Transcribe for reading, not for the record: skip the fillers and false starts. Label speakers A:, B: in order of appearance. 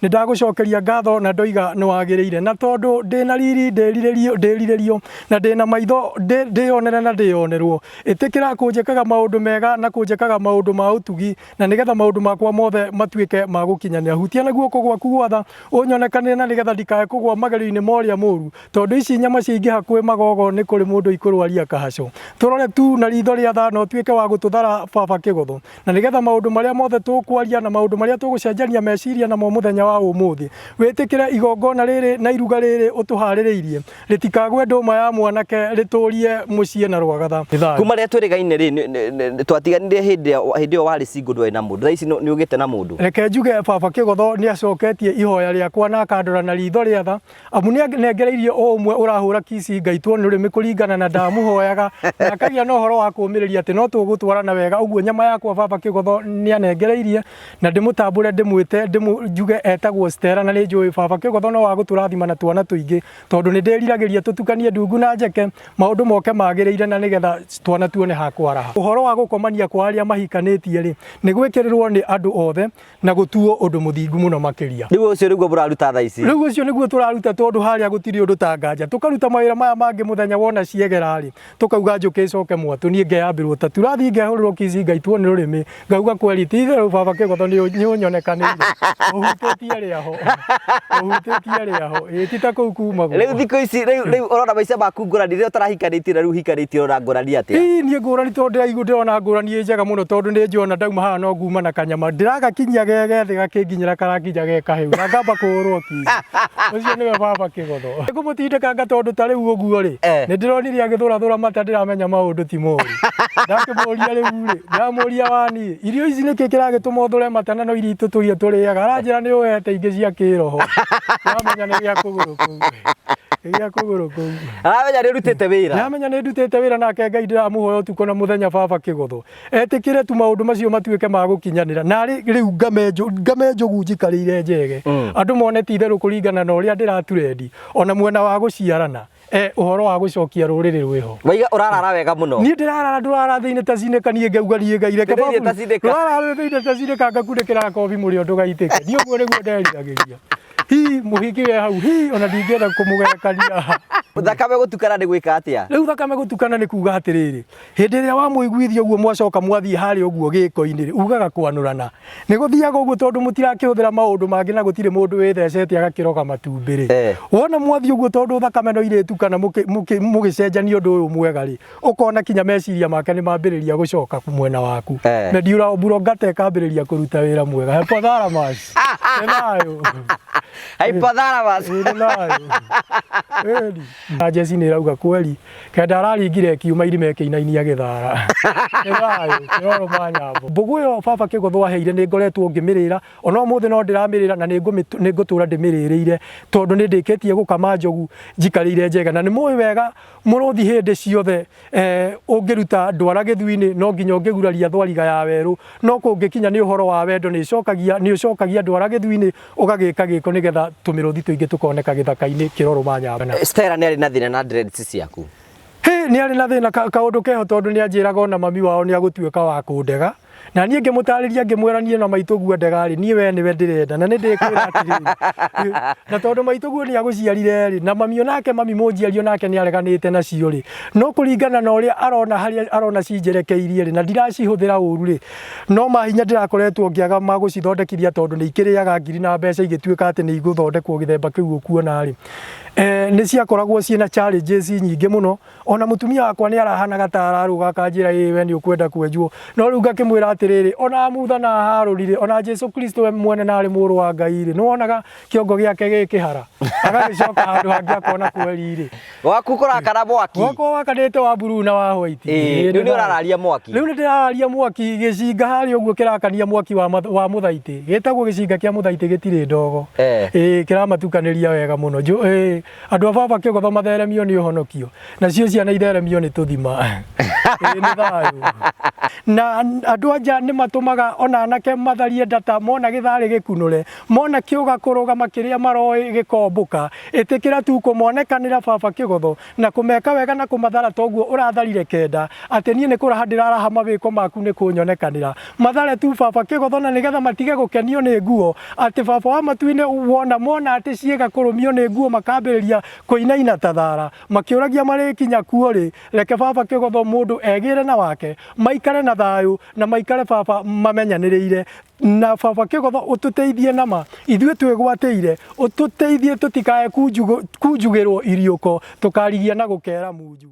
A: ndagucokeria ngatho na ndoiga no wagiriire na tondu ndina riri ndiriririo na ndina maitho ndionere na ndionerwo itikira kunjikaga maundu mega na kunjikaga maundu ma utugi na nigetha maundu makwa mothe matuike ma gukinyanira hutia na guoko gwaku gwatha unyonekanire na nigetha ndikae kugwa magerio-ini moria muru tondu ici nyama ciingiha kwi magogo ni kuri mundu ikurwaria kahaco turore tu na ritho ria tha no tuike wa gututhara baba kigotho na nigetha maundu maria mothe tukwaria na maundu maria tugucenjania meciria na mo muthenya wa umuthi witikire igongona riri na iruga riri utuhaririirie ritikagwe nduma ya mwanake riturie mucie na rwagatha
B: kuma ria twirigaine ri twatiganire hindi yo wari single ndwe na mundu thaici ni ugite na mundu
A: reke njuge baba kigotho ni acoketie ihoya riakwa na akandora na ritho ria tha amu ni nengereirie o umwe urahura kisi ngaitwo ni rimi kuringana na ndamuhoyaga na akagia no horo wa kumiriria ati no tugutwarana wega uguo nyama yakwa baba kigotho ni anengereirie na ndimutambure ndimwite njuge etagwo Stella na ni njui baba kigotho no wa guturathima na twana tuingi tondu ni ndiriragiria tutukanie ndungu na njeke maundu moke magiriire na nigetha twana tuone ha kwaraha uhoro wa gukomania kwa aria mahikanitie ri ni gwikirirwo ni andu othe na gutuo undu muthingu muno makiria
B: riu ucio niguo buraruta thaici
A: riu ucio niguo turaruta tondu haria gutiri undu ta nganja tukaruta mawira maya mangi muthenya wona ciegera ri tukauga njuki icoke mwatu nie ngeyambirwo ta turathi ngehurirwo kisi ngaitwo ni rurimi ngauga kweri ti theru baba kigotho ni unyonekanire uhutitie ri aho itita kuu kuma
B: riu thiko ici riu urona maica maku ngurani riu tarahikanĩtie na riu hikanĩtie urona ngurani atia
A: nie ngurani tondu ndiraigua ndirona ngurani njega muno tondu ni njona ndauma haha no nguma na kanyama ndiragakinyia gegethe gakinginyira karakinya gekahiu na ngamba kuhurwo kisi ucio niwe baba kigotho ngumutindikanga tondu ta riu uguo ri ni ndironire agithurathura mata ndiramenya maundu ti moru ndakimuria riu ri ndamuria wani irio ici niki kiragituma uthure mata na no iritu turia turiaga aranjira ni uhete ingi cia kiroho ndamenya ni gia kuguru kuu gia kuguru kuu
B: aramenya ni rutite wira
A: ndamenya ni ndutite wira nake Ngai ndiramuhoya utuko na muthenya baba kigotho etikire tu maundu macio matuike ma gukinyanira na riu ngame njogu njikariire njege andu mone ti theru kuringana na uria ndiraturendi ona mwena wa guciarana uhoro wa gucokia ruriri rwiho
B: waiga urarara wega muno
A: ni ndirarara ndurara thiine ta cinekanie ngauga nie ngaire ke babu urarara thiine ta cinekanga kundikira kobi muri undu gaitike ni uguo niguo nderiragiria hi muhiki we hau hi ona ndingenda kumugekania
B: thakame gutukana ni gwika atia
A: riu thakame gutukana ni kuga atiriri hindi ria wa muiguithia uguo mwacoka mwathie hari uguo giko-ini ugaga kwanurana ni guthiaga uguo tondu mutirakihũthĩra maundu mangi na gutire mundu withecete agakiroga matumbiri wona mwathie uguo tondu thakame no iretukana mugicenjania undu uyu mwega ri ukona kinya meciria make ni mambiriria gucoka kumwena waku na ndiura mburo ngate kambiriria kuruta wira mwega hepo thara mas enayo
B: haipathara mas
A: Jesi ni rauga kweli kenda araringire kiuma irime kiina-ini agithara enayo kiroro manyambo mbugu yo baba kigotho aheire ni ngoretwo ngimirira ona umuthi no ndiramirira na ni ngutura ndimiririire tondu ni ndikitie gukama njogu njikariire njega na ni muwi wega muruthi hindi ciothe ungiruta ndwara githui-ini no nginya ungiguraria thwariga ya weru no kungikinya ni uhoro wa wendo ni ucokagia ndwara githui-ini ugagika giko nigetha tumiruthi tuingi tukoneka githaka-ini kiroro manyambo
B: Stella ni ari na thina na dreads ciaku
A: ni ari na thina kaundu keho tondu ni anjiraga ona mami wao ni agutuika wa kundega na niĩ ngĩmũtarĩria ngĩmwĩranie na maitũguo ndegari niĩ we nĩwe ndĩrenda na nĩ ndĩkwĩra atĩrĩrĩ na tondũ maitũguo nĩ agũciarire rĩ na mami onake mami mũnjiari onake nĩ areganĩte nacio rĩ no kũringana na ũrĩa arona harĩa arona cinjerekeirie rĩ na ndiracihũthĩra ũru rĩ no mahinya ndĩrakoretwo ngĩaga magũcithondekithia tondũ nĩ ikĩrĩaga ngiri na mbeca igĩtuĩka atĩ nĩ igũthondekwo gĩthemba kĩu ũkuona rĩ nĩ ciakoragwo ciĩna challenges nyingĩ mũno ona mũtumia wakwa nĩ arahanaga ta ararũga akanjĩra we nĩ ũkwenda kwenjwo no rĩu ngakĩmwĩra atĩrĩrĩ ona mutha na harũrire ona Jesu Kristo we mwene narĩ mũrũ wa Ngai rĩ nĩ wonaga kĩongo gĩake gĩkĩhara agagĩcoka handũ hangĩ akona kweri rĩ
B: waku kũrakana mwaki
A: wakwa wakanĩte wa blue na wa white
B: rĩu nĩ ũrararia mwaki
A: rĩu nĩ ndĩrararia mwaki gĩcinga harĩa ũguo kĩrakania mwaki wa mũthaitĩ gĩtagwo gĩcinga kĩa mũthaitĩ gĩtirĩ ndogo kĩramatukanĩria wega mũno andũ a baba kĩgotho matheremio nĩ ũhonokio nacio ciana itheremio nĩ tũthima nĩ thayũ na andũ anja maya nĩ matũmaga ona anake matharie ndata mona gĩtharĩ gĩkunũre mona kĩũga kũrũgama kĩrĩa maroĩ gĩkombũka ĩtĩkĩra tu kũmonekanĩra baba kĩgotho na kũmeka wega na kũmathara toguo ũratharire Kenda atĩ niĩ nĩ kũraha ndĩraraha mawĩko maku nĩ kũnyonekanĩra mathare tu baba kĩgotho na nĩgetha matige gũkenio nĩ nguo atĩ baba wa matu-inĩ wona mona atĩ ciĩga kũrũmio nĩ nguo makambĩrĩria kũinaina ta thara makĩũragia marĩ kinya kuo-rĩ reke baba kĩgotho mũndũ egĩre na wake maikare na thayũ na maikare baba mamenyanĩrĩire na baba kĩgotho ũtũteithie nama ithuĩ twĩgwatĩire ũtũteithie tũtikae kunjugĩrwo iriũko tũkarigia na gũkera munju.